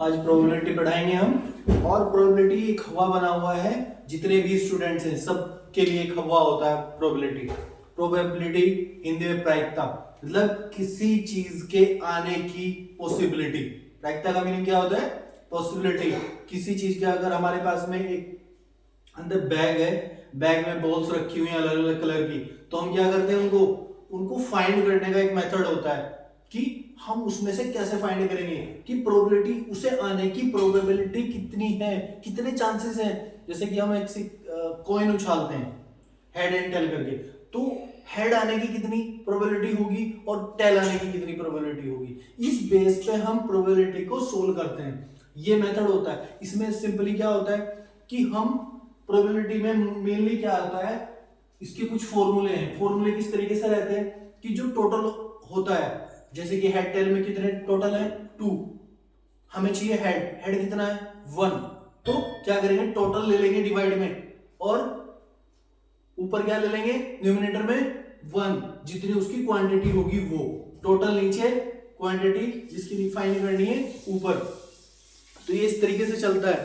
आज प्रोबेबिलिटी पढ़ाएंगे हम। और प्रोबेबिलिटी एक हवा बना हुआ है, जितने भी स्टूडेंट्स हैं सब के लिए एक हवा होता है प्रोबेबिलिटी। प्रोबेबिलिटी हिंदी में प्रायिकता, मतलब किसी चीज के आने की पॉसिबिलिटी। प्रायिकता का मीनिंग क्या होता है? पॉसिबिलिटी। किसी चीज के, अगर हमारे पास में एक अंदर बैग है, बैग में बॉल्स रखी हुई हैं अलग अलग कलर की, तो हम क्या करते हैं, उनको फाइंड करने का एक मेथड होता है कि हम उसमें से कैसे फाइंड करेंगे कि प्रोबेबिलिटी, उसे आने की प्रोबेबिलिटी कितनी है, कितने चांसेस हैं। जैसे कि हम एक कॉइन उछालते हैं हेड एंड टेल करके, तो हेड आने की कितनी प्रोबेबिलिटी होगी और टेल आने की कितनी प्रोबेबिलिटी होगी, इस बेस पे हम प्रोबेबिलिटी को सोल्व करते हैं। ये मेथड होता है। इसमें सिंपली क्या होता है कि हम प्रोबेबिलिटी में मेनली क्या आता है, इसके कुछ फॉर्मूले हैं। फॉर्मूले किस तरीके से रहते हैं कि जो टोटल होता है, जैसे कि हेड टेल में कितने टोटल है 2, हमें चाहिए हेड कितना है 1, तो क्या करेंगे टोटल ले लेंगे डिवाइड में, और ऊपर क्या ले लेंगे न्यूमरेटर में 1, जितनी उसकी क्वांटिटी होगी वो टोटल, नीचे क्वांटिटी जिसकी फाइंड करनी है ऊपर। तो ये इस तरीके से चलता है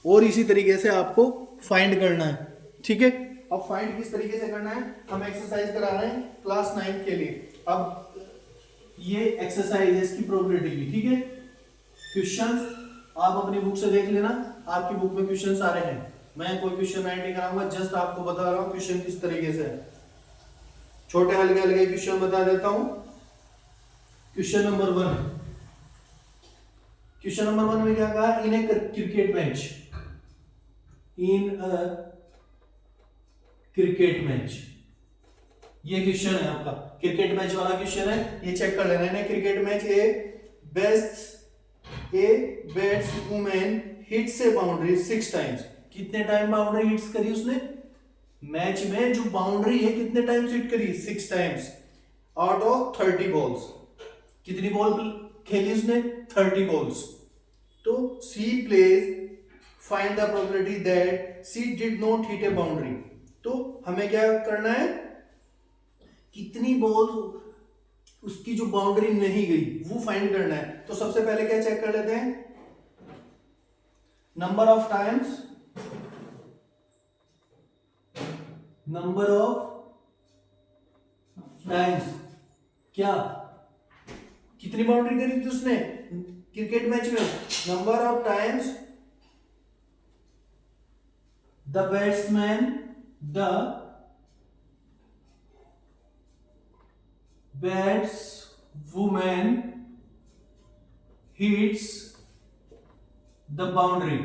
और इसी तरीके से आपको फाइंड करना है। ठीक है, अब फाइंड किस तरीके से करना है, हम एक्सरसाइज करा रहे हैं क्लास 9 के लिए। अब ये एक्सरसाइज है इसकी प्रोबेबिलिटी की। ठीक है, क्वेश्चंस आप अपनी बुक से देख लेना, आपकी बुक में क्वेश्चंस आ रहे हैं। मैं कोई क्वेश्चन राइट नहीं कराऊंगा, जस्ट आपको बता रहा हूं क्वेश्चन किस तरीके से है। छोटे हल्के हल्के क्वेश्चन बता देता हूं। क्वेश्चन नंबर 1, क्वेश्चन नंबर 1 में क्या कहा, इन ए क्रिकेट मैच, इन अ क्रिकेट मैच, ये क्वेश्चन है आपका, क्रिकेट मैच वाला क्वेश्चन है, ये चेक कर लेना है। Cricket match, a batsman hits A boundary 6 times. कितने टाइम बाउंड्री हिट्स करी उसने? मैच में जो बाउंड्री है कितने टाइम्स हिट करी? 6 टाइम्स आउट ऑफ 30 बॉल्स। कितनी बॉल खेली उसने? 30 बॉल्स। तो see please find the probability that she did not hit a boundary. तो हमें क्या करना है, कितनी बॉल उसकी जो बाउंड्री नहीं गई वो फाइंड करना है। तो सबसे पहले क्या चेक कर लेते हैं, नंबर ऑफ टाइम्स, क्या कितनी बाउंड्री करी थी उसने क्रिकेट मैच में? Number of times the batswoman hits the boundary.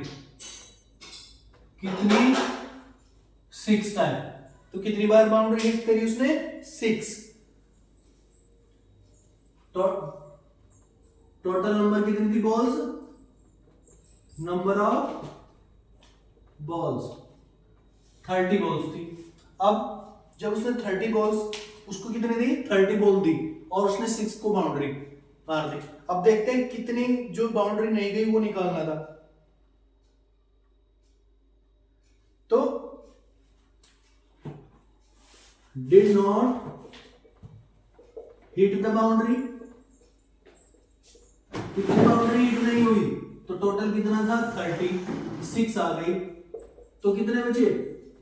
कितनी? 6 टाइम। तो कितनी बार बाउंड्री हिट करी उसने? 6। तो टोटल नंबर कितनी थी balls? Number of balls 30 balls थी। अब जब उसने 30 बॉल्स, उसको कितने दी? 30 बॉल दी, और उसने 6 को बाउंड्री मार दी। अब देखते हैं कितनी जो बाउंड्री नहीं गई वो निकालना था। तो did not hit the boundary, कितनी बाउंड्री हिट नहीं हुई, तो टोटल कितना था? 36 आ गई। तो कितने बचे?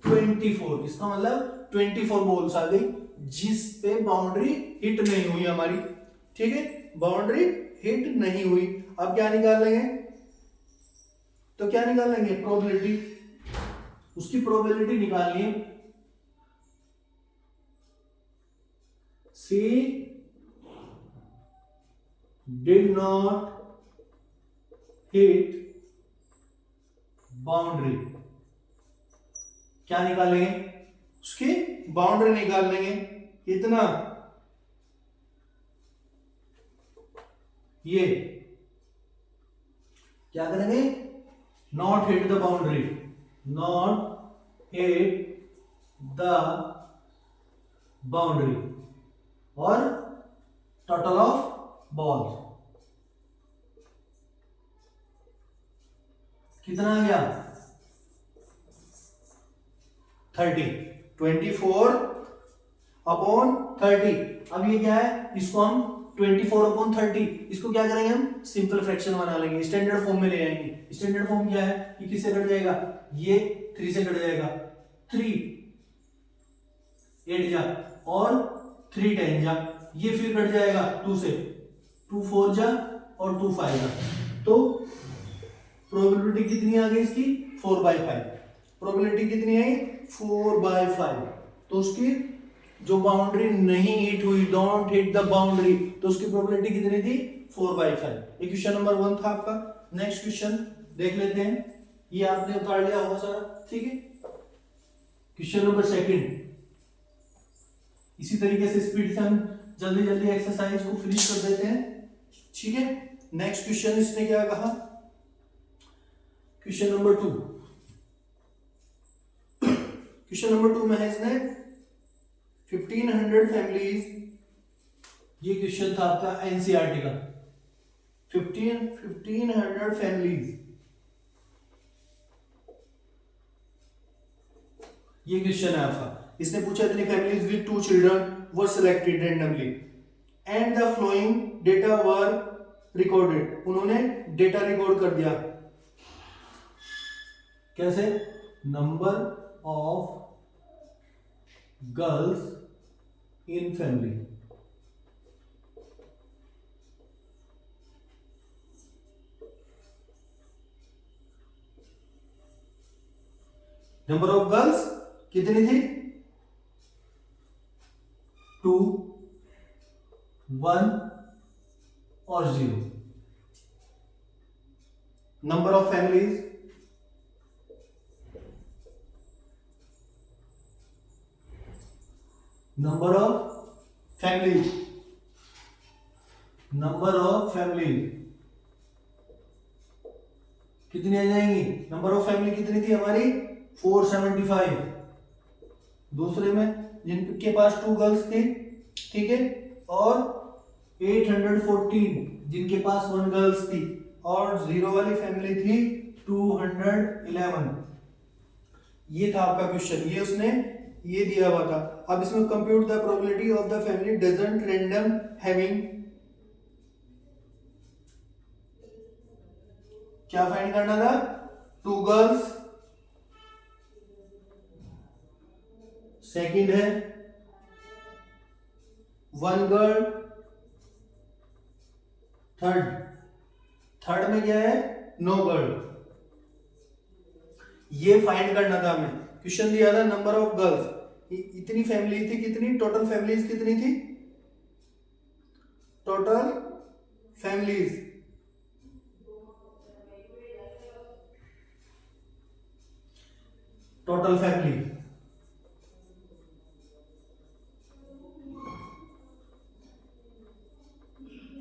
24। इसका मतलब 24 बॉल्स आ गई जिस पे बाउंड्री हिट नहीं हुई हमारी। ठीक है, बाउंड्री हिट नहीं हुई। अब क्या निकाल लेंगे, तो क्या निकाल लेंगे? प्रोबेबिलिटी, उसकी प्रोबेबिलिटी निकालनी है। सी डिड नॉट हिट बाउंड्री, क्या निकालेंगे? उसकी बाउंड्री निकाल लेंगे। कितना? ये क्या करेंगे? Not hit the boundary, not hit the boundary, और टोटल ऑफ बॉल कितना आ गया? 30। 24 अपॉन 30। अब ये क्या है, इसको हम 24/30, इसको क्या करेंगे हम सिंपल फ्रैक्शन बना लेंगे, स्टैंडर्ड फॉर्म में ले आएंगे। स्टैंडर्ड फॉर्म क्या है, ये किससे कट जाएगा, ये 3 से कट जाएगा, 3 8 जा और 3 10 जा, ये फिर कट जाएगा 2 से, 2 4 जा और 2 5 जा। तो प्रोबेबिलिटी कितनी आ गई इसकी 4/5। प्रोबेबिलिटी कितनी आई 4/5। तो उसकी जो बाउंड्री नहीं हिट हुई, डोंट हिट द बाउंड्री, तो उसकी प्रोबेबिलिटी कितनी थी 4/5। ये क्वेश्चन नंबर 1 था आपका। नेक्स्ट क्वेश्चन देख लेते हैं, ये आपने उतार लिया होगा सारा, ठीक है। क्वेश्चन नंबर 2, इसी तरीके से स्पीड से हम जल्दी जल्दी एक्सरसाइज को फिनिश कर देते हैं, ठीक है। नेक्स्ट क्वेश्चन इसने क्या कहा, क्वेश्चन नंबर 2। क्वेश्चन नंबर 2 में है इसने 1500 फैमिलीज, ये क्वेश्चन था आपका एनसीईआरटी का। 1500 फैमिलीज, ये क्वेश्चन है आपका। इसने पूछा इतनी families with 2 children were selected randomly and the flowing data were recorded. उन्होंने डेटा रिकॉर्ड कर दिया, कैसे, number of girls in family, number of girls कितनी थी 2 1 और 0। Number of families number of family कितनी आ जाएंगी, नंबर ऑफ फैमिली कितनी थी हमारी 475। दूसरे में जिनके पास 2 गर्ल्स थी, ठीक है, और 814 जिनके पास 1 गर्ल्स थी, और 0 वाली फैमिली थी 211। ये था आपका क्वेश्चन, ये उसने ये दिया हुआ था। अब इसमें compute the probability of the family doesn't random having, क्या फाइंड करना था, 2 गर्ल्स, सेकंड है 1 गर्ल, थर्ड में क्या है, नो गर्ल। ये फाइंड करना था हमें। क्वेश्चन दिया था नंबर ऑफ गर्ल्स, इतनी फैमिली थी, कितनी टोटल फैमिलीज कितनी थी, टोटल फैमिलीज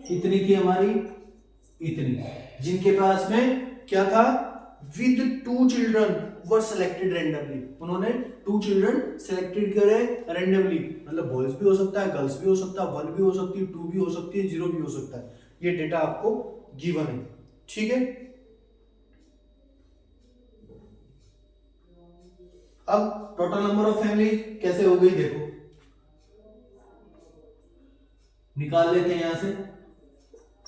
कितनी थी हमारी, इतनी, जिनके पास में क्या था, with 2 children were selected randomly, उन्होंने 2 चिल्ड्रन सिलेक्टेड करे रैंडमली, मतलब बॉयज भी हो सकता है, गर्ल्स भी हो सकता है, 1 भी हो सकती है, 2 भी हो सकती है, 0 भी हो सकता है। ये डेटा आपको गिवन है, ठीक है। अब टोटल नंबर ऑफ फैमिली कैसे हो गई देखो, निकाल लेते हैं यहां से,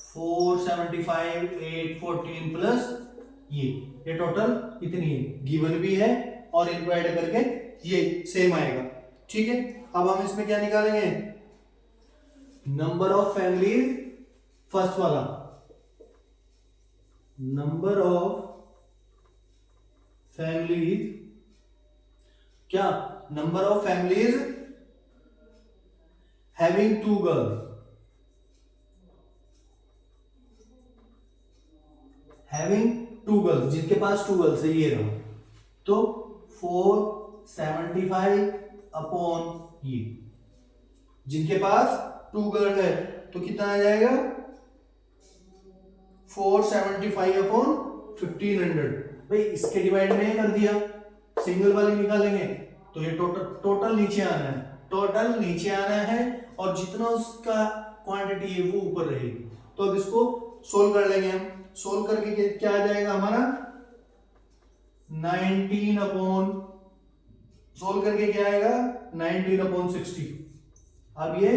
475 814 प्लस ये टोटल कितनी है, गिवन भी है, और इनको ऐड करके ये सेम आएगा, ठीक है। अब हम इसमें क्या निकालेंगे, नंबर ऑफ फैमिलीज, फर्स्ट वाला नंबर ऑफ फैमिलीज, क्या, number of families having 2 girls, having 2 girls, जिनके पास 2 गर्ल्स है, ये रहा, तो 475 अपॉन ये, जिनके पास 2 गर्ल है, तो कितना आ जाएगा 475 अपॉन 1500। भाई इसके डिवाइड में कर दिया, सिंगल वाली निकालेंगे तो ये टोटल नीचे आना है, टोटल नीचे आना है, और जितना उसका क्वांटिटी है वो ऊपर रहेगी। तो अब इसको सोल्व कर लेंगे हम, सोल्व करके क्या आ जाएगा हमारा 19 अपॉन, सोल्व करके क्या आएगा 19 अपॉन 60। अब ये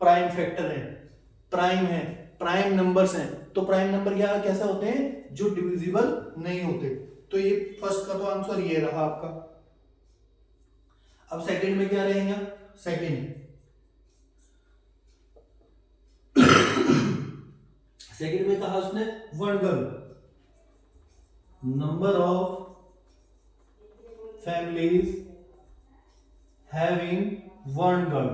प्राइम फैक्टर है, प्राइम है, प्राइम नंबर्स हैं, तो प्राइम नंबर क्या कैसे होते हैं, जो डिविजिबल नहीं होते। तो ये फर्स्ट का तो आंसर ये रहा आपका। अब सेकंड में क्या रहेगा, सेकंड में कहा उसने one girl, number of families having one girl,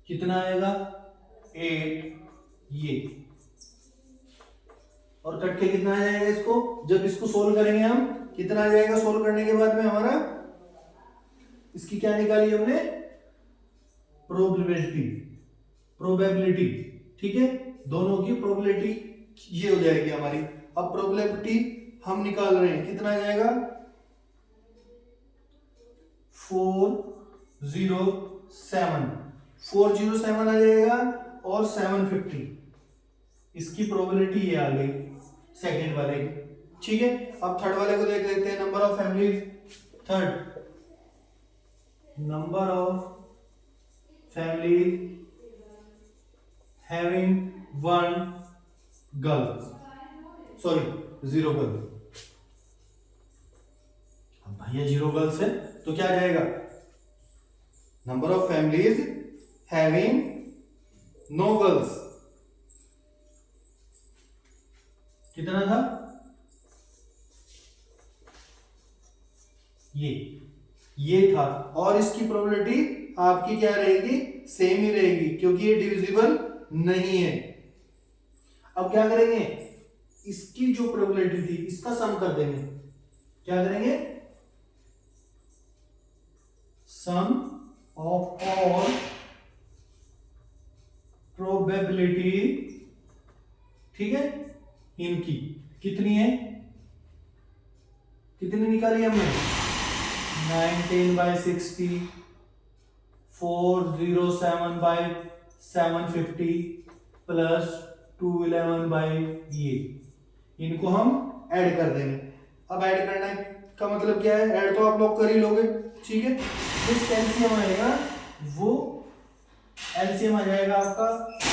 कितना आएगा 8, ये और कट के कितना आ जाएगा इसको, जब इसको सोल्व करेंगे हम कितना आ जाएगा, सोल्व करने के बाद में हमारा इसकी क्या निकाली हमने, प्रोबेबिलिटी, ठीक है, दोनों की प्रोबेबिलिटी ये हो जाएगी हमारी। अब प्रोबेबिलिटी हम निकाल रहे हैं, कितना आ जाएगा 407 आ जाएगा और 750, इसकी प्रोबेबिलिटी ये आ गई सेकंड वाले की, ठीक है। अब थर्ड वाले को देख लेते हैं, number of families, third number of families having one girl, sorry 0 girl. अब भैया 0 गर्ल्स है तो क्या आ जाएगा, number of families having no girls, कितना था, ये था, और इसकी प्रोबेबिलिटी आपकी क्या रहेगी, सेम ही रहेगी, क्योंकि ये डिविजिबल नहीं है। अब क्या करेंगे, इसकी जो प्रोबेबिलिटी थी इसका सम कर देंगे, क्या करेंगे, सम ऑफ ऑल प्रोबेबिलिटी, ठीक है, इनकी कितनी है, कितनी निकाली हमने, 19/60, 407/750 प्लस 211 ये, इनको हम ऐड कर देंगे। अब ऐड करने का मतलब क्या है, ऐड तो आप लोग कर ही लोगे, ठीक है। जिस एलसीएम आएगा वो एलसीएम आ जाएगा आपका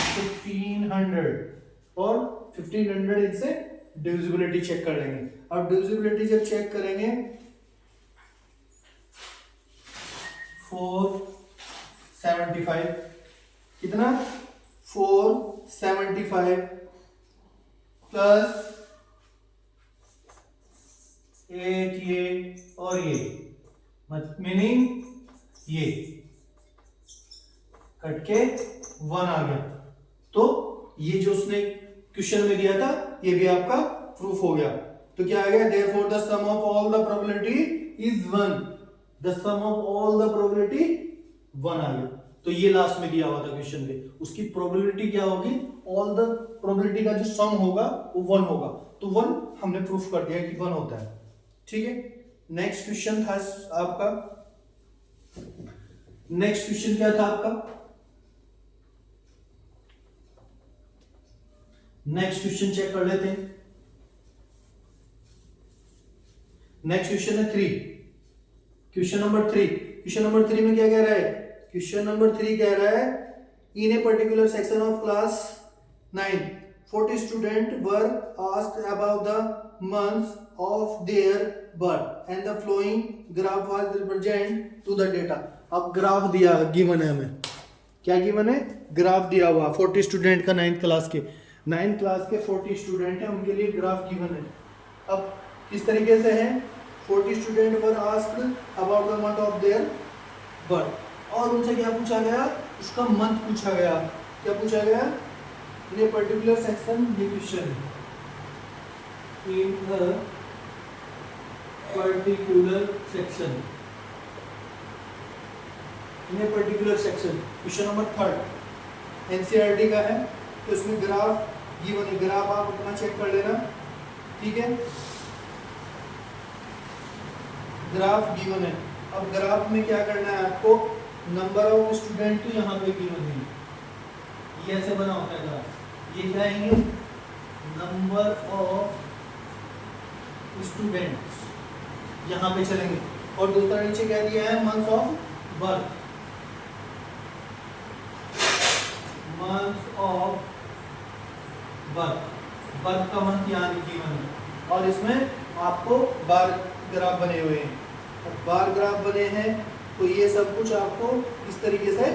1500 और 1500 इनसे डिविजिबिलिटी चेक कर लेंगे। अब डिविजिबिलिटी जब चेक करेंगे 475, कितना 475 प्लस 8 ये और ये, मीनिंग ये कट के 1 आ गया, तो ये जो उसने क्वेश्चन में दिया था ये भी आपका प्रूफ हो गया। तो क्या आ गया, therefore the sum of all the probability is 1, the sum of all the probability 1 आ गया। तो ये लास्ट में दिया हुआ था क्वेश्चन के, उसकी प्रोबेबिलिटी क्या होगी, ऑल द प्रोबेबिलिटी का जो सम होगा वो 1 होगा, तो 1 हमने प्रूफ कर दिया कि 1 होता है, ठीक है। नेक्स्ट क्वेश्चन था आपका, नेक्स्ट क्वेश्चन क्या था आपका, नेक्स्ट क्वेश्चन चेक कर लेते हैं। नेक्स्ट क्वेश्चन है 3, क्वेश्चन नंबर 3। क्वेश्चन नंबर 3 में क्या कह रहा है, क्वेश्चन नंबर 3 कह रहा है, in a particular section of class 9 40 student were asked about the months of their birth and the following graph was represent to the data. अब ग्राफ दिया गिवन है, हमें क्या गिवन है, ग्राफ दिया हुआ 40 स्टूडेंट का 9th क्लास के 40 स्टूडेंट हैं, उनके लिए ग्राफ गिवन है। अब किस तरीके से है, 40 student were asked about the month of their birth, और उनसे क्या पूछा गया, उसका मंथ पूछा गया। क्या पूछा गया, इन ए पर्टिकुलर सेक्शन, ये क्वेश्चन है, in a particular section, in a particular section, question number 3 NCERT का है, तो इसमें ग्राफ गिवन है, ग्राफ आप अपना चेक कर लेना, ठीक है, ग्राफ गिवन है। अब ग्राफ में क्या करना है आपको, नंबर ऑफ स्टूडेंट तो यहाँ पे गिवन है, ये ऐसे बना होता है ग्राफ, ये क्या आएंगे, नंबर ऑफ स्टूडेंट्स यहाँ पे चलेंगे, और दूसरा नीचे क्या दिया है, month of birth, month of birth, birth का मंथ यहाँ गिवन है और इसमें आपको बार ग्राफ बने हुए हैं। बार ग्राफ बने हैं तो ये सब कुछ आपको इस तरीके से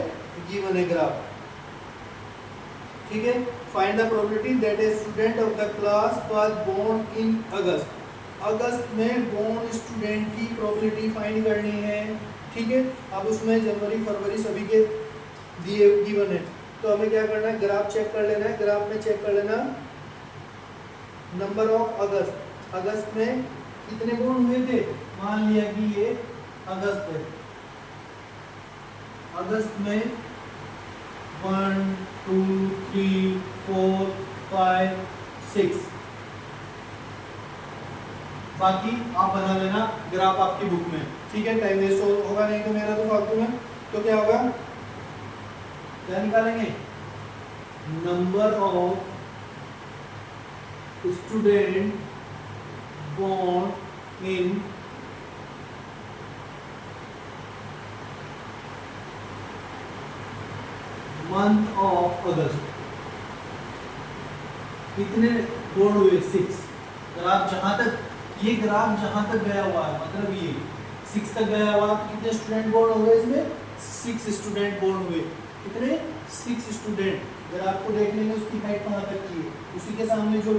गिवन है ग्राफ, ठीक है। Find the probability that a student of the class was born in August, अगस्त में बोर्न स्टूडेंट की प्रोबेबिलिटी फाइंड करनी है, ठीक है। अब उसमें जनवरी फरवरी सभी के दिए गिवन है, तो हमें क्या करना है, ग्राफ चेक कर लेना है। ग्राफ में चेक कर लेना नंबर ऑफ अगस्त, अगस्त में कितने बोर्न हुए थे, मान लिया कि ये अगस्त है, अगस्त में 1 2 3 4 5 6, बाकी आप बना लेना ग्राफ आपकी बुक में, ठीक है। टाइम वेस्ट होगा नहीं तो मेरा तो फालतू में, तो क्या होगा, क्या निकालेंगे, number of student born in month of August, कितने बोर्न हुए, 6। ग्राफ जहां तक, ये ग्राफ जहां तक गया हुआ है, मतलब ये 6 तक गया हुआ, कितने स्टूडेंट बोर्न हुए इसमें, 6 स्टूडेंट बोर्न हुए, कितने, 6 स्टूडेंट। ग्राफ को देख लेंगे उसकी हाइट कहाँ तक की है, उसी के सामने जो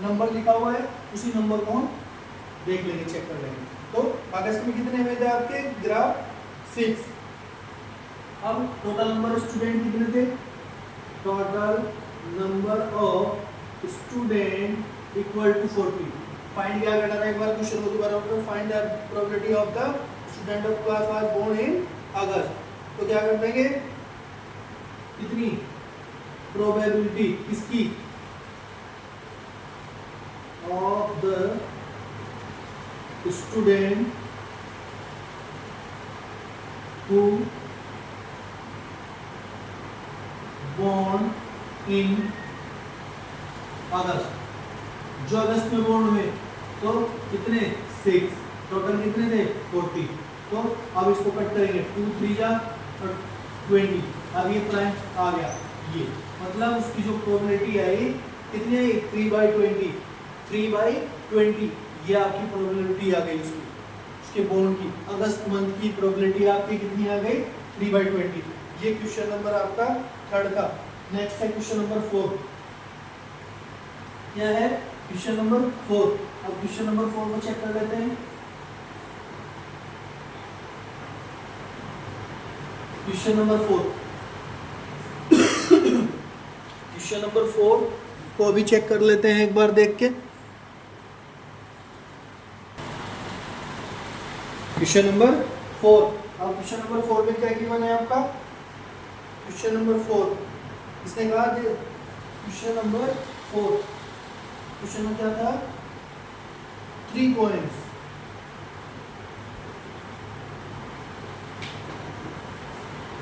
नंबर लिखा हुआ है उसी नंबर को हम देख लेंगे, चेक कर लेंगे। तो अगस्त में कितने हुए थे आपके, ग्राफ 6। अब टोटल नंबर ऑफ स्टूडेंट कितने थे, total number of student equal to 40। Find क्या करना था, एक बार क्वेश्चन को दोबारा उठाओ, find the probability of the student of class was born in August. तो क्या कर देंगे, कितनी प्रोबेबिलिटी किसकी, of the student who born in August, जो अगस्त में बोर्न हुए, तो कितने, 6, टोटल कितने थे, 40। तो अब इसको कट करेंगे, 2 3 जा 20, अब ये प्राइम आ गया, ये मतलब उसकी जो प्रोबेबिलिटी आई कितनी आई, 3/20, 3/20, ये आपकी प्रोबेबिलिटी आ गई उसकी, उसके बोर्न की, अगस्त मंथ की प्रोबेबिलिटी आपकी कितनी आ गई, 3/20। ये क्वेश्चन नंबर आपका 3rd का। नेक्स्ट है क्वेश्चन नंबर 4, क्या है, क्वेश्चन नंबर 4। अब क्वेश्चन नंबर 4 को चेक कर लेते हैं। क्वेश्चन नंबर 4, क्वेश्चन नंबर 4 को अभी चेक कर लेते हैं एक बार देख के। क्वेश्चन नंबर 4, अब क्वेश्चन नंबर 4 में क्या गिवन है आपका, क्वेश्चन नंबर 4 इसने कहा, क्वेश्चन नंबर 4 क्वेश्चन में क्या था, 3 कॉइन्स,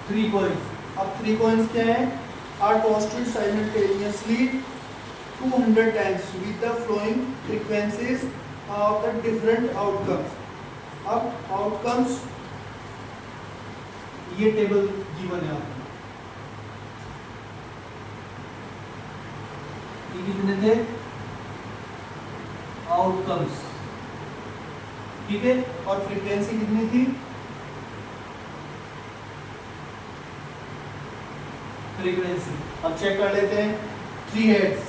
3 कॉइन्स। अब 3 कॉइन्स क्या है, are tossed simultaneously 200 times with the following frequencies of the different outcomes. अब आउटकम्स, ये टेबल गिवन है आपको, ये कितने थे, आउटकम्स, ठीक है, और फ्रीक्वेंसी कितनी थी, फ्रीक्वेंसी। अब चेक कर लेते हैं, 3 हेड्स,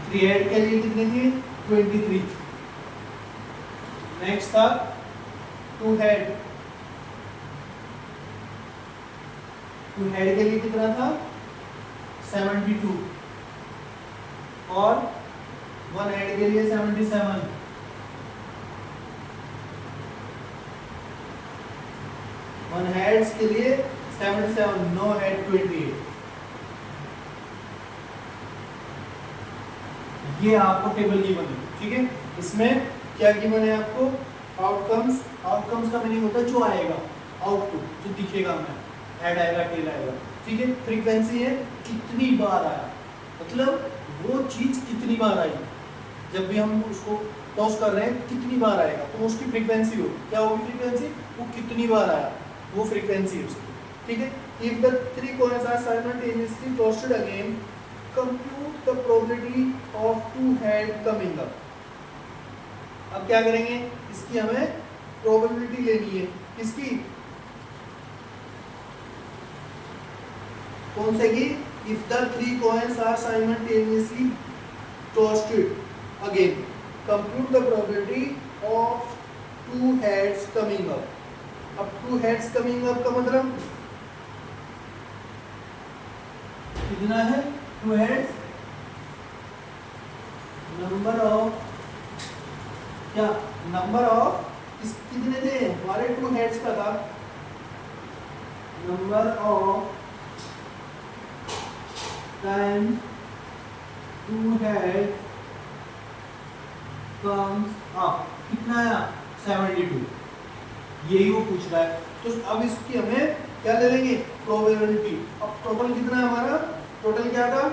3 हेड के लिए कितनी थी, 23। नेक्स्ट था 2 हेड, 2 हेड के लिए कितना था, 72, और 1 हेड के लिए 77, 1 हेड्स के लिए 77, 9 हेड 28। ये आपको टेबल गिवन है, ठीक है। इसमें क्या गिवन है आपको, आउटकम्स, आउटकम्स का मीनिंग होता है जो आएगा, आउटपुट जो दिखेगा हमें, हेड आएगा टेल आएगा, ठीक है। फ्रीक्वेंसी है कितनी बार आया, मतलब वो चीज कितनी बार आई, जब भी हम उसको टॉस कर रहे हैं कितनी बार आएगा, तो उसकी फ्रीक्वेंसी हो, क्या होगी फ्रीक्वेंसी, वो कितनी बार आया, वो फ्रीक्वेंसी है उसकी, ठीक है। If the 3 coins are simultaneously tossed again, compute the probability of 2 head coming up। अब क्या करेंगे, इसकी हमें प्रोबेबिलिटी लेनी है, किसकी, कौन से की, if the 3 coins are simultaneously tossed again, compute the probability of 2 heads coming up। अब 2 heads coming up का मतलब कितना है, 2 heads, नंबर ऑफ, क्या नंबर ऑफ, इस कितने थे हमारे 2 heads का था, number of time 2 heads comes up, कितना आया 72, यही वो पूछ रहा है। तो अब इसकी हमें क्या ले लेंगे, प्रोबेबिलिटी। अब टोटल कितना है हमारा, टोटल क्या था,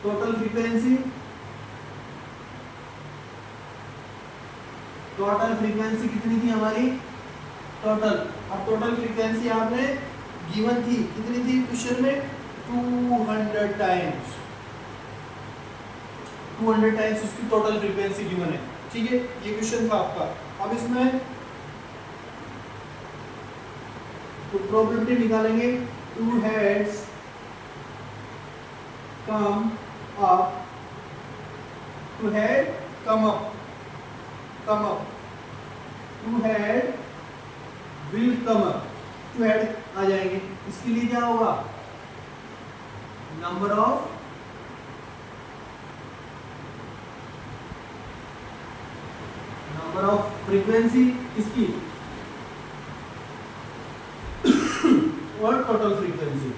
टोटल फ्रीक्वेंसी, टोटल फ्रीक्वेंसी कितनी थी हमारी, टोटल, अब टोटल फ्रीक्वेंसी आपने गिवन थी, कितनी थी क्वेश्चन में, 200 टाइम्स, 200 टाइम्स उसकी टोटल फ्रीक्वेंसी गिवन है, ठीक है, ये क्वेश्चन था आपका। अब इसमें तो प्रोबेबिलिटी निकालेंगे, 2 heads come up, 2 head come up, 2 head will come up, 2 head आ जाएंगे, इसके लिए क्या होगा, नंबर ऑफ फ्रीक्वेंसी किसकी, और टोटल फ्रीक्वेंसी,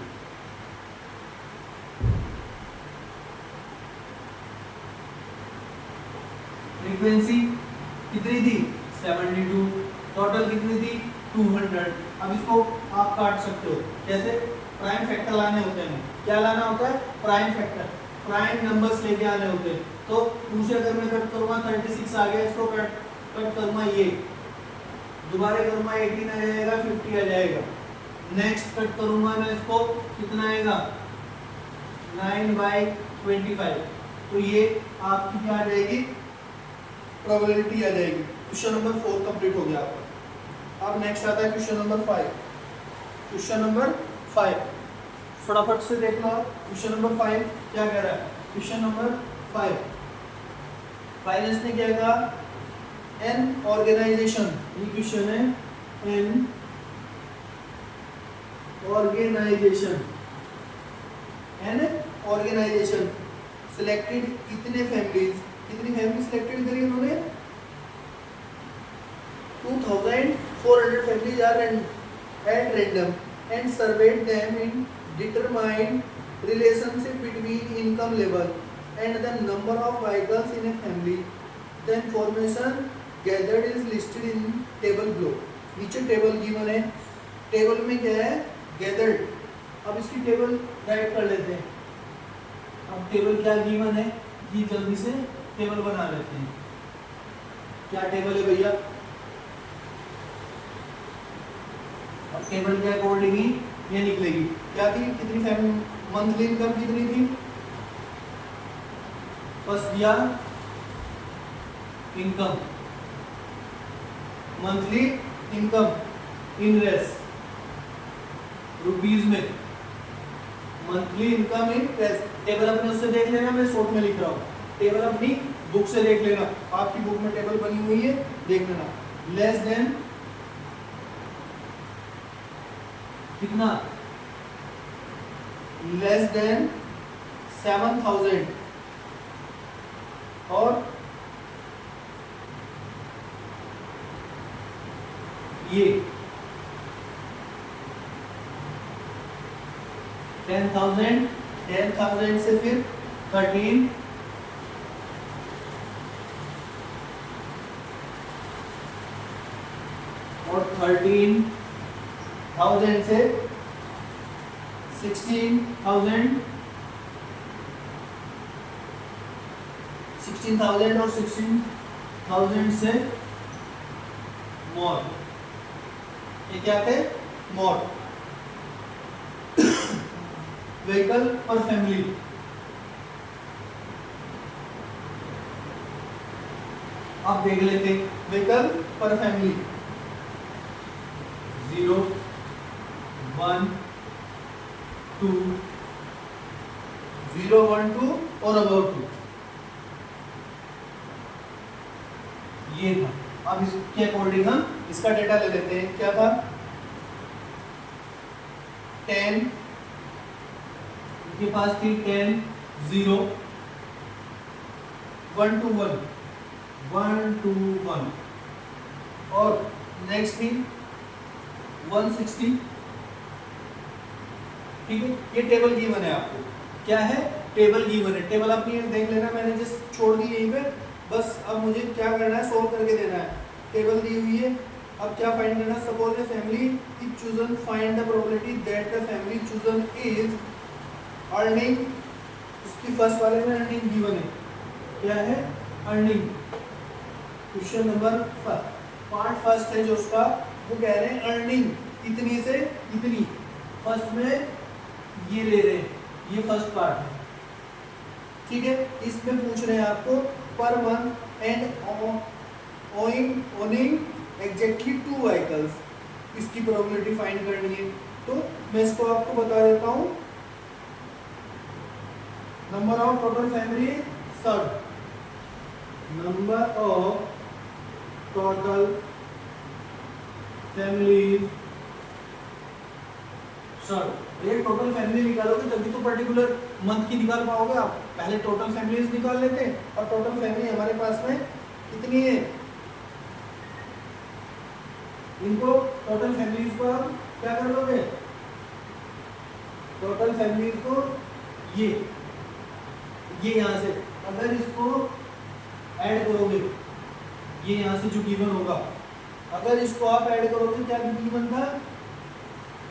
फ्रीक्वेंसी कितनी थी 72, टोटल कितनी थी 200। अब इसको आप काट सकते हो, कैसे, प्राइम फैक्टर लाने होते हैं, क्या लाना होता है, प्राइम फैक्टर, प्राइम नंबर्स लेके आने होते हैं। तो 2 से अगर मैं कट करूंगा 36 आ गया, इसको कट करूंगा, ये दोबारा करूंगा 18 आ जाएगा, 50 आ जाएगा, नेक्स्ट कट करूंगा मैं इसको, कितना आएगा 9/25, तो ये आपकी क्या आ जाएगी, प्रोबेबिलिटी आ जाएगी। क्वेश्चन नंबर 4 कंप्लीट हो गया आपका। अब नेक्स्ट आता है क्वेश्चन नंबर 5। क्वेश्चन नंबर 5 फटाफट से देख लो, क्वेश्चन नंबर 5 क्या कह रहा है, क्वेश्चन नंबर 5 फाइनेंस ने क्या कहा, एन ऑर्गेनाइजेशन, ये क्वेश्चन है, an organisation, an organisation selected कितने फैमिलीज, कितनी फैमिली सिलेक्टेड करी उन्होंने, 2400 families are at random and surveyed them in determined relationship between income level and the number of vehicles in a family. The information gathered is listed in table below. नीचे table given है, table में क्या है, gathered। अब इसकी table right कर लेते हैं। अब टेबल क्या गिवन है, ये जल्दी से टेबल बना लेते हैं। क्या टेबल है भैया, अब टेबल के अकॉर्डिंग ही ये निकलेगी। क्या थी, कितनी फैमिली, मंथली इनकम कितनी थी, फर्स्ट दिया income, monthly income in rs rupees में, monthly income in rs. Table अपने उससे देख लेना, मैं शॉर्ट में लिख रहा हूँ, टेबल अपनी बुक से देख लेना, आपकी बुक में टेबल बनी हुई है, देख लेना। लेस देन कितना, लेस देन 7000 और ये 10,000 से फिर 13 और 13,000 से 16,000 और 16,000 से मोर, ये क्या थे, मॉड, व्हीकल पर फैमिली। आप देख लेते व्हीकल पर फैमिली 0 1 2 0 1 2 और अबाउट 2, ये था। अब इसके अकॉर्डिंग हम इसका डेटा ले लेते हैं। क्या था, 10, इनके पास थी 10 0 1 2 1 1 2 1, और नेक्स्ट थी 160। ठीक है, ये टेबल गिवन है आपको। क्या है, टेबल गिवन है। टेबल आप ये देख लेना, मैंने जस्ट छोड़ दी यहीं पे, बस अब मुझे क्या करना है, सोल्व करके देना है। टेबल दी हुई है, अब क्या फाइंड करना है, suppose the family is chosen, find the probability that the family chosen is earning. इसकी फर्स्ट वाले में अर्निंग गिवन है। क्या है, earning. Question number part first है जो उसका, वो कह रहे हैं अर्निंग इतनी से इतनी। फर्स्ट में ये ले रहे हैं, ये फर्स्ट पार्ट है। ठीक है, इसमें पूछ रहे हैं आपको पर month and owning exactly 2 vehicles, इसकी प्रोबेबिलिटी फाइंड करनी है। तो मैं इसको आपको बता देता हूँ। Number of total family survey, number of total family survey. ये टोटल फैमिली निकालोगे तभी तो पर्टिकुलर मंथ की निकाल पाओगे आप। पहले टोटल फैमिलीज निकाल लेते हैं, और टोटल फैमिली हमारे पास में कितनी है, इनको टोटल फैमिलीज को आप क्या कर लोगे, टोटल फैमिलीज को ये यहाँ से अगर इसको ऐड करोगे, ये यहाँ से जो गिवन होगा, अगर इसको आप ऐड करोगे, क्या गिवन था,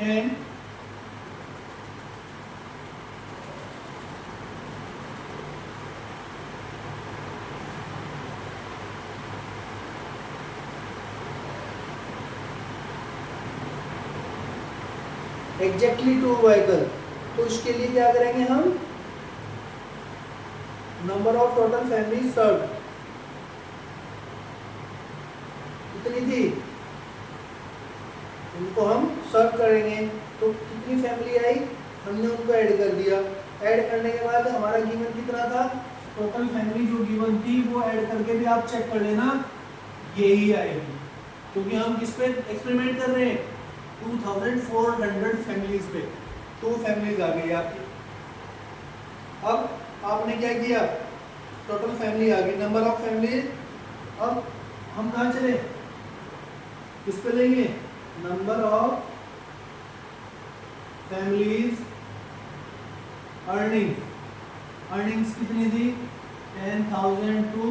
10 एग्जैक्टली 2 व्हीकल। तो इसके लिए क्या करेंगे हम, नंबर ऑफ टोटल फैमिली सर्व कितनी थी, उनको हम सर्व करेंगे। तो कितनी फैमिली आई, हमने उनको ऐड कर दिया। ऐड करने के बाद हमारा गिवन कितना था, टोटल फैमिली जो गिवन थी वो ऐड करके भी आप चेक कर लेना, यही आएगी। क्योंकि हम किस पे एक्सपेरिमेंट कर रहे हैं, 2400 फैमिलीज पे। 2 फैमिलीज आ गई आपकी। अब आपने क्या किया, टोटल फैमिली आ गई, नंबर ऑफ फैमिली। अब हम कहाँ चले, किस पे लेंगे, number of families earning. Earnings कितनी थी, 10,000 to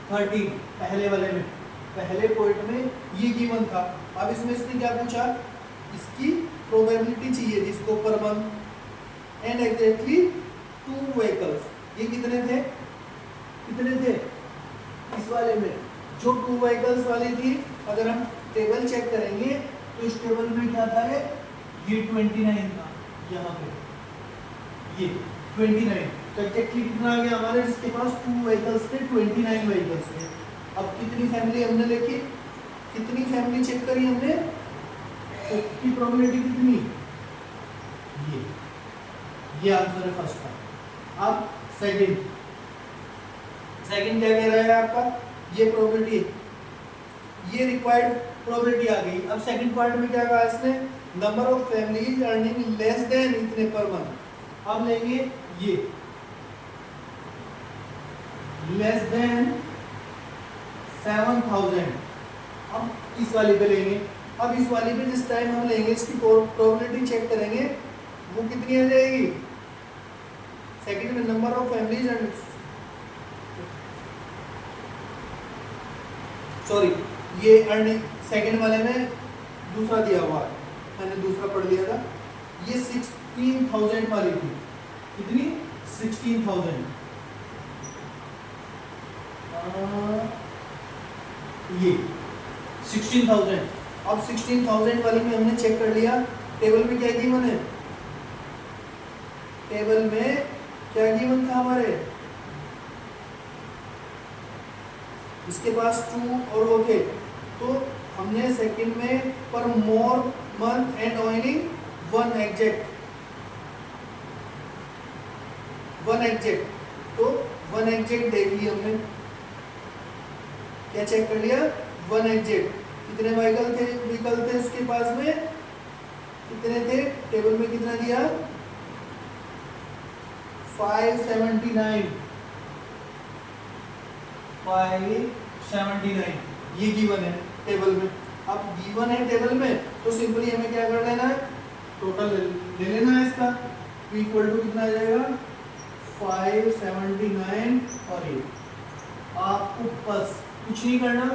13, पहले वाले में, पहले पॉइंट में ये गिवन था। अब इसमें इसने क्या पूछा, इसकी प्रोबेबिलिटी चाहिए जिसको पर मंथ एंड एग्जैक्टली 2 व्हीकल्स। ये कितने थे, कितने थे इस वाले में, जो 2 व्हीकल्स वाली थी। अगर हम टेबल चेक करेंगे तो इस टेबल में क्या था, ये 29 था, यहाँ पे ये 29। तो एग्जैक्टली कितना आ गया हमारे, जिसके पास 2 व्हीकल्स थे, 29 व्हीकल्स थे। अब कितनी फैमिली हमने देखी, कितनी फैमिली चेक करी हमने, तो की प्रोबेबिलिटी कितनी, ये आंसर है फर्स्ट का। अब सेकंड क्या कह रहा है आपका, ये प्रोबेबिलिटी, ये रिक्वायर्ड प्रोबेबिलिटी आ गई। अब सेकंड पार्ट में क्या कहा इसने, number of families earning less than इतने पर मंथ। अब लेंगे ये लेस देन 7,000। अब इस वाली पे लेंगे। अब इस वाली पे जिस टाइम हम लेंगे, इसकी प्रोबेबिलिटी चेक करेंगे, वो कितनी आ जाएगी, सेकंड में number of families and sorry, ये अर्निंग सेकंड वाले में दूसरा दिया हुआ है, मैंने दूसरा पढ़ लिया था। ये 16,000 वाली थी, कितनी, 16,000। ये 16,000। अब 16,000 वाली में हमने चेक कर लिया, टेबल में क्या गिवन है, टेबल में क्या गिवन था हमारे, इसके पास 2 और वो थे, तो हमने सेकंड में पर मोर मंथ एंड ऑइलिंग 1 एग्जैक्ट, तो 1 एग्जैक्ट देख लिया हमने, क्या चेक कर लिया, 1 एग्जैक्ट, कितने व्हीकल थे उसके पास में, कितने थे, टेबल में कितना दिया, 579 ये गिवन है टेबल में। अब गिवन है टेबल में तो सिंपली हमें क्या कर लेना है, टोटल ले लेना है इसका, इक्वल टू कितना आ जाएगा 579 और ये आपको बस कुछ नहीं करना,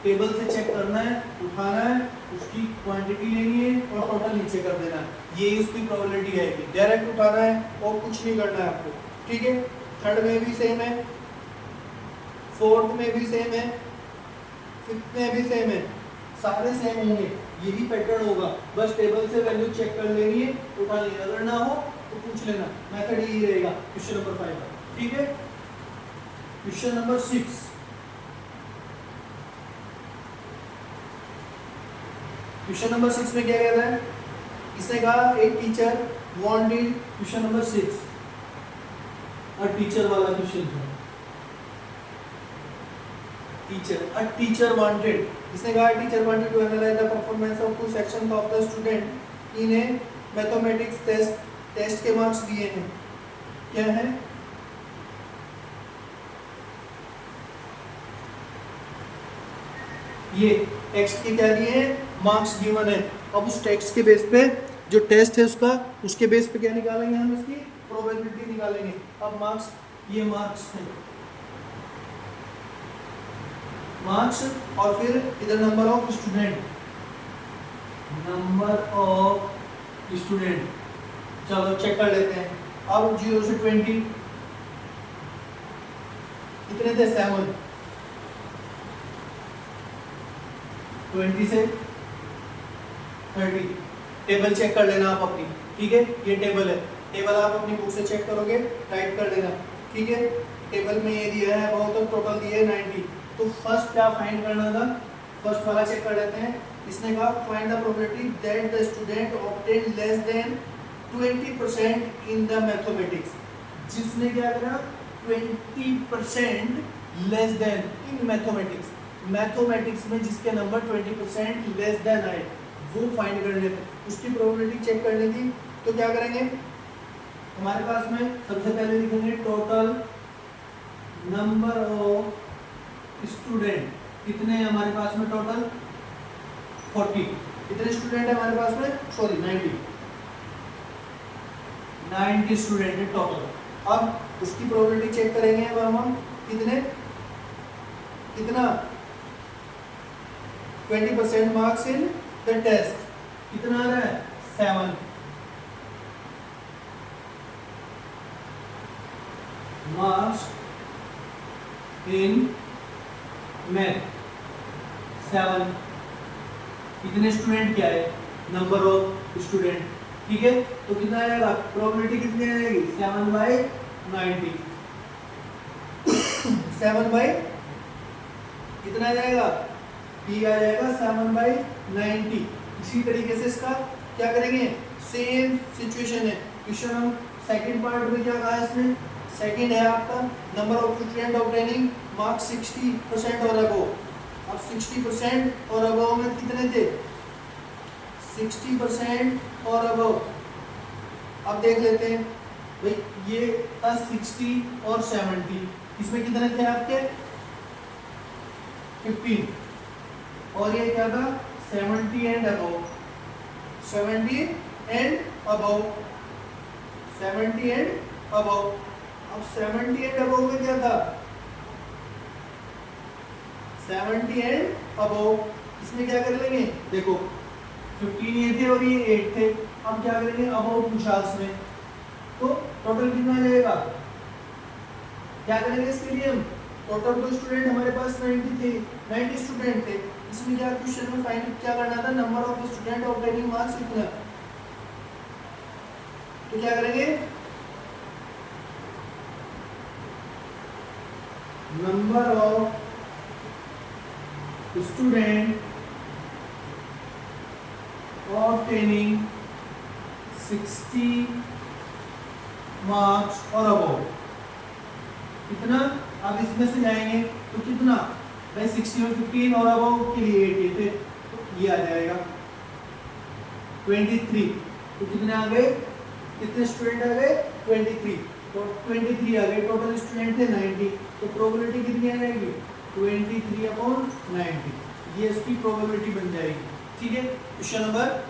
टेबल से चेक करना है, उठाना है, उसकी क्वांटिटी लेनी है और टोटल नीचे कर देना है, ये उसकी प्रोबेबिलिटी है, डायरेक्ट उठाना है और कुछ नहीं करना है आपको, ठीक है। थर्ड में भी सेम है, फोर्थ में भी सेम है, फिफ्थ में भी सेम है, सारे सेम होंगे, यही पैटर्न होगा, बस टेबल से वैल्यू चेक कर लेनी है, उठा लेनी है, अगर ना हो तो पूछ लेना, मेथड यही रहेगा क्वेश्चन नंबर 5 का, ठीक है। क्वेश्चन नंबर 6, क्वेश्चन नंबर 6 में क्या कहता है, इसने कहा एक टीचर वांटेड, क्वेश्चन नंबर 6 और टीचर वाला क्वेश्चन था, a teacher wanted, इसने कहा teacher wanted to analyse the performance of 2 sections of the student in a mathematics test के मार्क्स दिए हैं, क्या है, ये टेक्स्ट के क्या दिए हैं, मार्क्स गिवन है। अब उस टेक्स्ट के बेस पे जो टेस्ट है उसके बेस पे क्या निकालेंगे, हम इसकी प्रोबेबिलिटी निकालेंगे। अब मार्क्स, ये मार्क्स है, मार्क्स और फिर इधर नंबर ऑफ स्टूडेंट, चलो चेक कर लेते हैं। अब 0 से 20 कितने थे, 7, 20 से 30, टेबल चेक कर लेना आप अपनी, ठीक है, ये टेबल है, टेबल आप अपनी बुक से चेक करोगे, टाइप कर लेना, ठीक है। टेबल में ये दिया है, बहुत टोटल दिए है 90, तो फर्स्ट क्या फाइंड करना था, फर्स्ट वाला चेक कर लेते हैं। इसने कहा find the probability that the student obtain less than 20% in the mathematics, जिसने क्या करा 20% लेस देन इन मैथमेटिक्स में जिसके नंबर 20% लेस देन आए वो फाइंड करने थे, उसकी प्रोबेबिलिटी चेक करनी थी। तो क्या करेंगे, हमारे पास में सबसे पहले लिखेंगे टोटल नंबर ऑफ स्टूडेंट, कितने हैं हमारे पास में टोटल 40, कितने स्टूडेंट है हमारे पास में, सॉरी 90 स्टूडेंट है टोटल। अब उसकी प्रोबेबिलिटी चेक करेंगे, अब हम कितना 20% मार्क्स इन द टेस्ट, कितना आ रहा है 7, मार्क्स इन मैथ 7, कितने स्टूडेंट क्या है, नंबर ऑफ स्टूडेंट, ठीक है। तो कितना आएगा, प्रोबेबिलिटी कितनी आएगी 7/90, 7 कितना आ जाएगा, P आ जाएगा 7/90। इसी तरीके से इसका क्या करेंगे, सेम सिचुएशन है, क्वेश्चन हम सेकंड पार्ट में क्या कहा है इसमें, सेकंड है आपका number of student obtaining marks 60% और अबव। अब 60% और अबव में कितने थे, 60% और अबव। अब देख लेते हैं भाई, ये था 60 और 70, इसमें कितने थे आपके 15, और ये क्या था 70 and above, 70 and above, 70 and above. अब 70 एंड अबव में क्या था, 70 एंड अबव, इसमें क्या कर लेंगे, देखो 15 ये थे और ये 8 थे, हम क्या करेंगे अबव 50 में, तो टोटल कितना आ जाएगा, क्या करेंगे इसके लिए हम, टोटल तो स्टूडेंट हमारे पास 90 थे, 90 स्टूडेंट थे, इसमें क्या क्वेश्चन में फाइंड क्या करना था, number of student obtaining marks कितना, तो क्या करेंगे, number of student obtaining 60 marks और अबव, कितना, अब इसमें से जाएंगे तो कितना भाई 60 में 15 और अबव के लिए 8 थे, तो ये आ जाएगा 23, तो कितने आ गए, कितने स्टूडेंट आ गए 23, तो 23 आ गए, टोटल स्टूडेंट थे 90, तो प्रोबेबिलिटी कितनी आ जाएगी 23/90, ये इसकी प्रोबेबिलिटी बन जाएगी। ठीक है, question number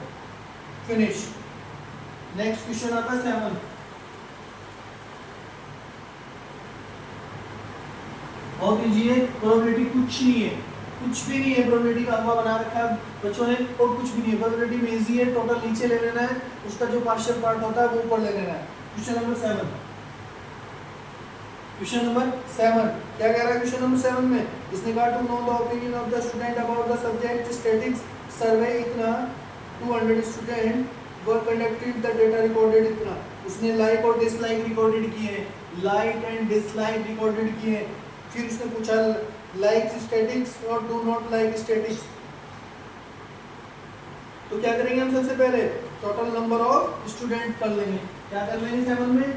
finish. Next question आता है 7। बहुत इजी है, प्रोबेबिलिटी कुछ नहीं है, कुछ भी नहीं है, प्रोबेबिलिटी का अगवा बना रखा है बच्चों ने, और कुछ भी नहीं है, प्रोबेबिलिटी में इजी है, टोटल नीचे ले लेना है, उसका जो पार्शियल पार्ट होता है वो ऊपर ले लेना है। क्वेश्चन नंबर 7, क्वेश्चन नंबर 7 क्या कह रहा है क्वेश्चन नंबर 7 में, इसने कहा to know the opinion of the student about the subject statistics survey इतना 200 student were conducted the data recorded इतना, उसने लाइक और डिसलाइक रिकॉर्डेड किए हैं, लाइक एंड डिसलाइक रिकॉर्डेड किए हैं, फिर उसने पूछा लाइक स्टैटिक्स और डू नॉट लाइक स्टैटिक्स, तो क्या करेंगे हम सबसे पहले टोटल नंबर ऑफ स्टूडेंट कर लेंगे, क्या कर लेंगे 7 में,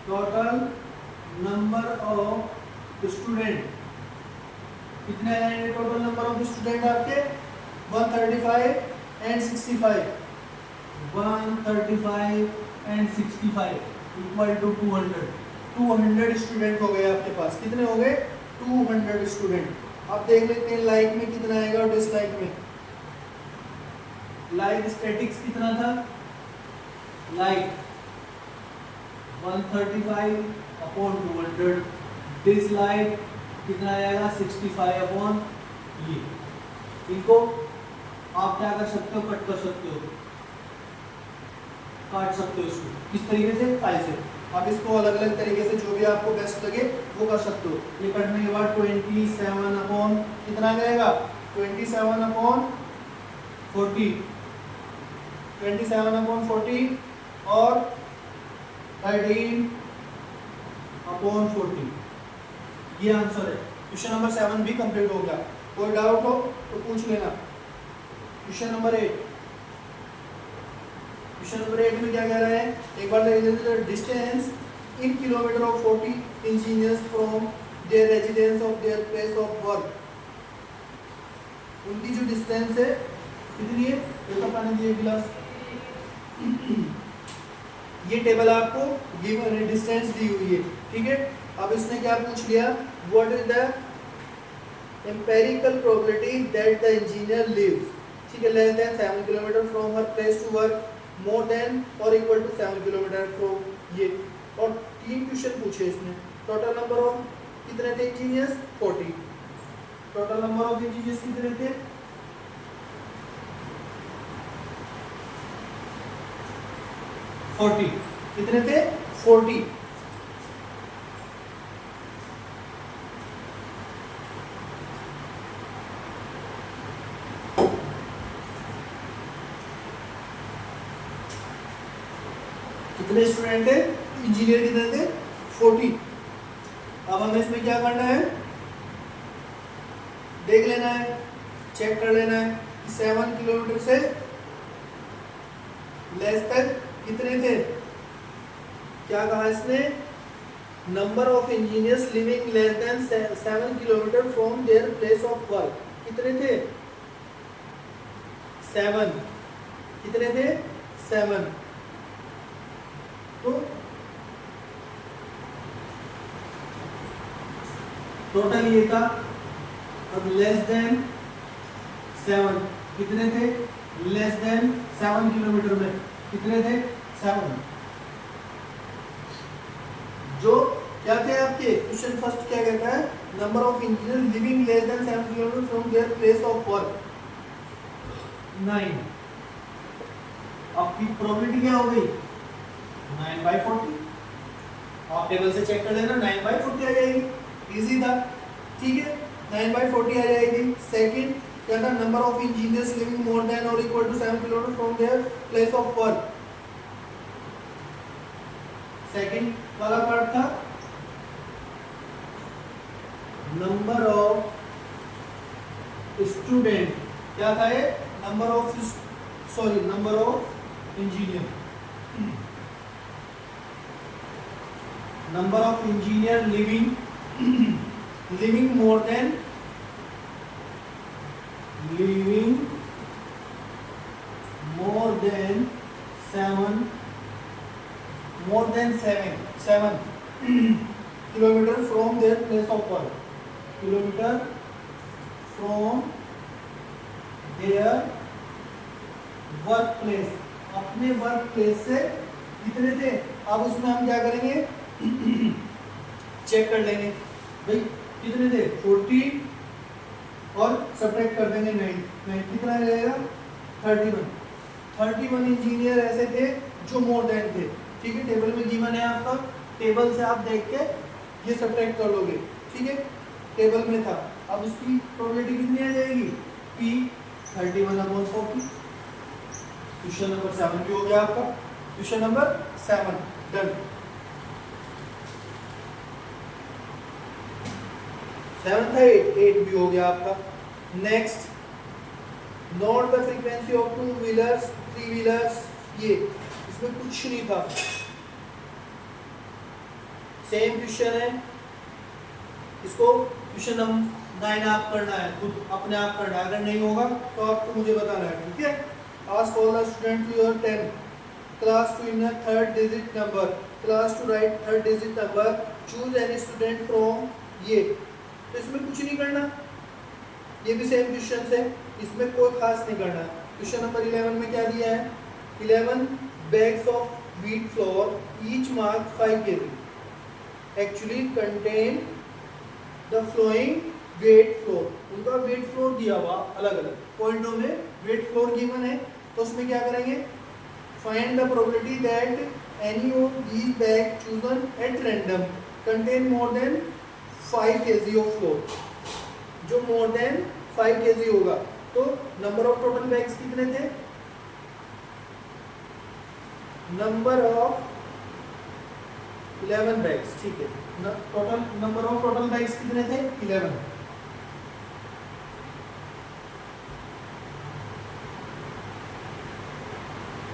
टोटल नंबर ऑफ स्टूडेंट कितने आ जाएंगे, टोटल नंबर ऑफ स्टूडेंट आपके 135 एंड 65, 135 एंड 65 इक्वल टू 200 स्टूडेंट हो गए आपके पास, कितने हो गए 200 स्टूडेंट। अब देख लेते हैं लाइक में कितना आएगा और डिसलाइक में, लाइक स्टैटिक्स कितना था, लाइक 135/200, डिसलाइक कितना आएगा 65 ये, इनको आप क्या कर सकते हो, कट कर सकते हो, काट सकते हो इसको किस तरीके से, फाइल से, आप इसको अलग अलग तरीके से जो भी आपको बेस्ट लगे वो कर सकते हो। ये करने के बाद 27 कितना जाएगा 27/40, 27/40 और 13/40, ये आंसर है। क्वेश्चन नंबर 7 भी कंप्लीट हो गया, कोई डाउट हो तो पूछ लेना। क्वेश्चन नंबर 8, क्वेश्चन नंबर 8 में क्या कह रहा है, एक बार देख लेते हैं, distance in kilometre of 40 engineers from their residence of their place of work, उनकी जो डिस्टेंस है कितनी है, देखो पानी दिए गिलास, ये टेबल आपको गिवन डिस्टेंस दी हुई है, ठीक है। अब इसने क्या पूछ लिया, what is the empirical probability that the engineer lives, ठीक है, less than 7 kilometre from her place to work, more than और इक्वल टू 7 किलोमीटर फ्रॉम, ये और 3 क्वेश्चन पूछे इसने। टोटल नंबर ऑफ कितने थे engineers 40, total number of engineers कितने थे 40, कितने थे 40, कितने स्टूडेंट थे इंजीनियर, कितने थे 40। अब हमें इसमें क्या करना है, देख लेना है, चेक कर लेना है कि 7 किलोमीटर से लेस तक कितने थे, क्या कहा इसने, number of engineers living less than 7 kilometre from their place of work, कितने थे 7, कितने थे 7, तो टोटल ये था। अब लेस देन 7 कितने थे, लेस देन 7 किलोमीटर में कितने थे 7, जो क्या थे आपके क्वेश्चन फर्स्ट क्या कहता है, number of engineer living less than 7 kilometre from their place of work 9, आपकी प्रोबेबिलिटी क्या हो गई 9/40, आप टेबल से चेक कर लेना 9/40 आ जाएगी, इजी था, ठीक है। 9/40 आ जाएगी। सेकंड क्या था, number of engineers living more than और equal to 7 kilometre from their place of work. Second वाला पार्ट था नंबर ऑफ स्टूडेंट, क्या था ये, number of engineer, number of engineer living more than 7 kilometre from their place of work, kilometre from their work place, अपने work place से कितने थे। अब उसमें हम क्या करेंगे, चेक कर लेंगे भाई कितने थे, 40 और सब्ट्रैक्ट कर देंगे 9, कितना रहेगा 31 इंजीनियर ऐसे थे जो मोर देन थे। ठीक है, टेबल में गिवन है आपका, टेबल से आप देख के ये सब्ट्रैक्ट कर लोगे। ठीक है, टेबल में था, अब उसकी प्रोबेबिलिटी कितनी आ जाएगी, P 31/40। क्वेश्चन नंबर 7 भी हो गया आपका, क्वेश्चन नंबर 7 डन। 7 था 8 भी हो गया आपका। Next, note the frequency of 2 wheelers 3 wheelers, ये इसमें कुछ नहीं था, सेम क्वेश्चन है, इसको क्वेश्चन नंबर 9 आप करना है, खुद अपने आप करना है, अगर नहीं होगा तो आपको मुझे बताना है। ठीक है, ask all the students to your 10 class to in a third digit number, class to write third digit number, choose any student from ये, तो इसमें कुछ नहीं करना, ये भी सेम क्वेश्चन है, इसमें कोई खास नहीं करना। क्वेश्चन नंबर 11 में क्या दिया है, 11 bags of wheat flour each mark 5 kg actually contain the following weight floor, उनका वेट फ्लोर दिया हुआ अलग अलग पॉइंटों में वेट फ्लोर गिवन है, तो उसमें क्या करेंगे, find the probability that any of these bag chosen at random contain more than 5 kg of floor, जो मोर देन 5 kg होगा। तो नंबर ऑफ टोटल बैग्स कितने थे, नंबर ऑफ 11 बैग्स। ठीक है, total number of total bags कितने थे, 11।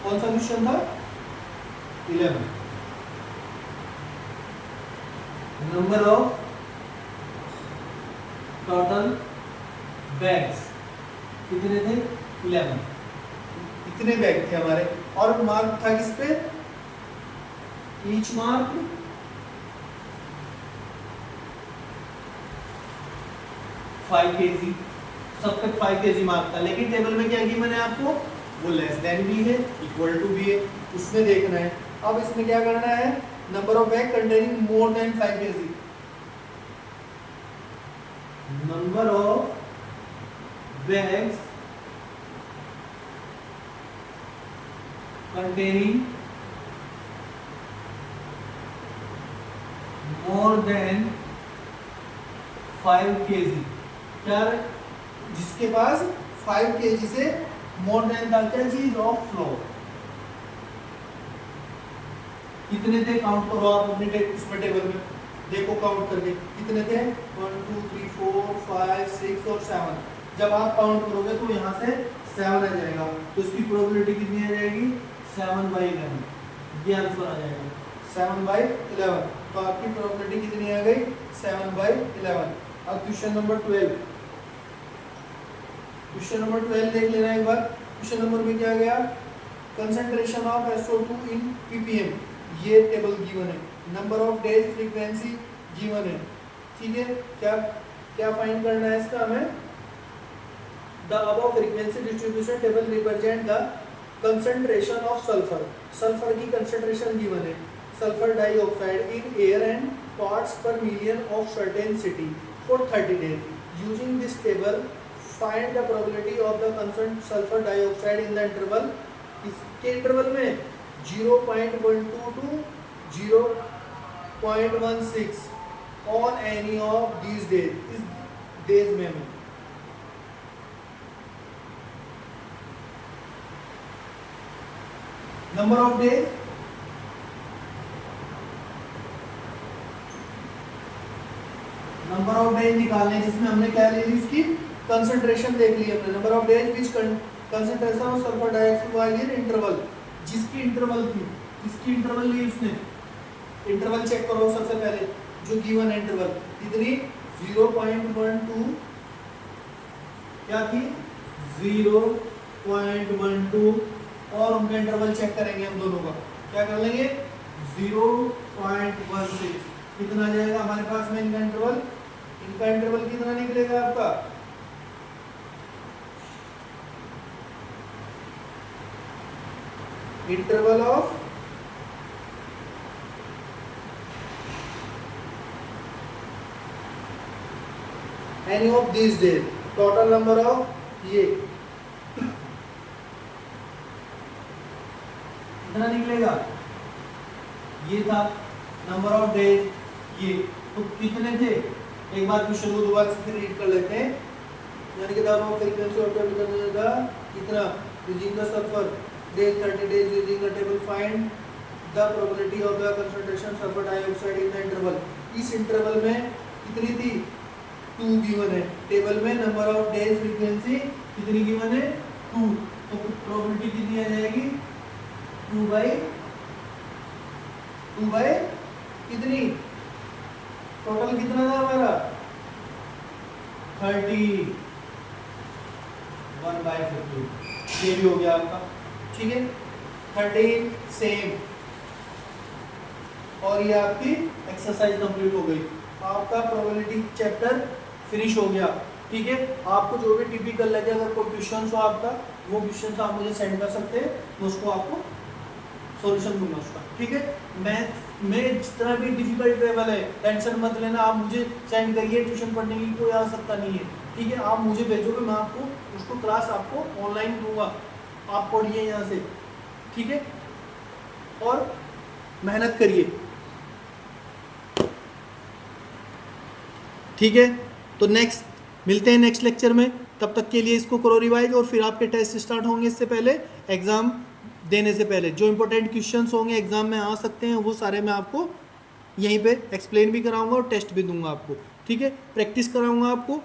कौन सा क्वेश्चन था, 11। नंबर ऑफ टोटल बैग्स कितने थे, 11, इतने बैग थे हमारे, और मार्क था किस पे, ईच मार्क 5 kg, सब तक 5 kg मार्क था, लेकिन टेबल में क्या गिवन है आपको, वो लेस देन भी है, इक्वल टू भी है, उसमें देखना है। अब इसमें क्या करना है, number of bag containing more than 5 kg, number of bags containing more than 5 kg, क्या जिसके पास 5 kg से मोर देन था, क्या चीज, ऑफ फ्लोर, कितने थे, काउंट करो आप अपने उसमें टेबल में, देखो काउंट करके कितने थे, 1 2 3 4 5 6 और 7। जब आप काउंट करोगे तो यहाँ से 7 आ जाएगा, तो इसकी प्रोबेबिलिटी कितनी आ जाएगी, 7/11, ये आंसर आ जाएगा 7/11। तो आपकी प्रोबेबिलिटी कितनी आ गई, 7/11। अब क्वेश्चन नंबर 12, क्वेश्चन नंबर 12 देख लेना एक बार। क्वेश्चन नंबर में क्या गया, concentration of SO2 in ppm, ये टेबल गिवन है, number of days frequency given है। ठीक है, क्या क्या फाइंड करना है इसका हमें, the above frequency distribution table represent the concentration of sulphur, sulphur की कंसंट्रेशन गिवन है, sulphur dioxide in air and parts per million of certain city for 30 days. Using this table find the probability of the concern sulphur dioxide in the interval, इसके interval में 0.12 to 0.16 on any of these days, इस days में हूँ। Number of days, number of days निकालने जिसमें हमने क्या ले ली, उसकी कंसंट्रेशन देख ली हमने। Number of days which concentration of sulphur dioxide was in interval, जिसकी इंटरवल थी, किसकी इंटरवल ली उसने, इंटरवल चेक करो सबसे पहले जो गिवन इंटरवल कितनी 0.12 क्या थी 0.12 और उनका इंटरवल चेक करेंगे हम दोनों का, क्या कर लेंगे 0.16 कितना आ जाएगा हमारे पास में इनका इंटरवल कितना निकलेगा आपका interval of any of these days, total number of ये कितना निकलेगा, ये था नंबर ऑफ डेज, ये तो कितने थे, एक बार क्वेश्चन को दोबारा से फिर रीड कर लेते हैं। यानी कि फ्रीक्वेंसी ऑफ कितना using the sulphur days 30 days using the table find the probability of the concentration sulphur dioxide in the interval. इस इंटरवल में कितनी थी 2 गिवन है, टेबल में नंबर ऑफ डेज फ्रीक्वेंसी कितनी गिवन है 2, तो प्रोबेबिलिटी कितनी आ जाएगी 2 बाई कितनी, टोटल कितना था हमारा 30 1/50, ये भी हो गया आपका, ठीक है 13 सेम, और ये आपकी एक्सरसाइज कंप्लीट हो गई, आपका प्रोबेबिलिटी चैप्टर फिनिश हो गया। ठीक है, आपको जो भी टिपिकल लगे, अगर कोई क्वेश्चन हो आपका, वो क्वेश्चन आप मुझे सेंड कर सकते हैं, मैं उसको आपको सॉल्यूशन दूंगा उसका। ठीक है, मैथ में जितना भी डिफिकल्ट लेवल है टेंशन मत लेना, आप मुझे सेंड करिए, ट्यूशन पढ़ने की कोई आवश्यकता नहीं है। ठीक है, आप मुझे भेजोगे, मैं आपको उसको क्लास आपको ऑनलाइन दूंगा, आप पढ़िए यहाँ से। ठीक है, और मेहनत करिए। ठीक है, तो नेक्स्ट मिलते हैं नेक्स्ट लेक्चर में, तब तक के लिए इसको करो रिवाइज, और फिर आपके टेस्ट स्टार्ट होंगे इससे पहले, एग्ज़ाम देने से पहले जो इंपॉर्टेंट क्वेश्चंस होंगे एग्ज़ाम में आ सकते हैं, वो सारे मैं आपको यहीं पे एक्सप्लेन भी कराऊंगा और टेस्ट भी दूंगा आपको। ठीक है, प्रैक्टिस कराऊंगा आपको।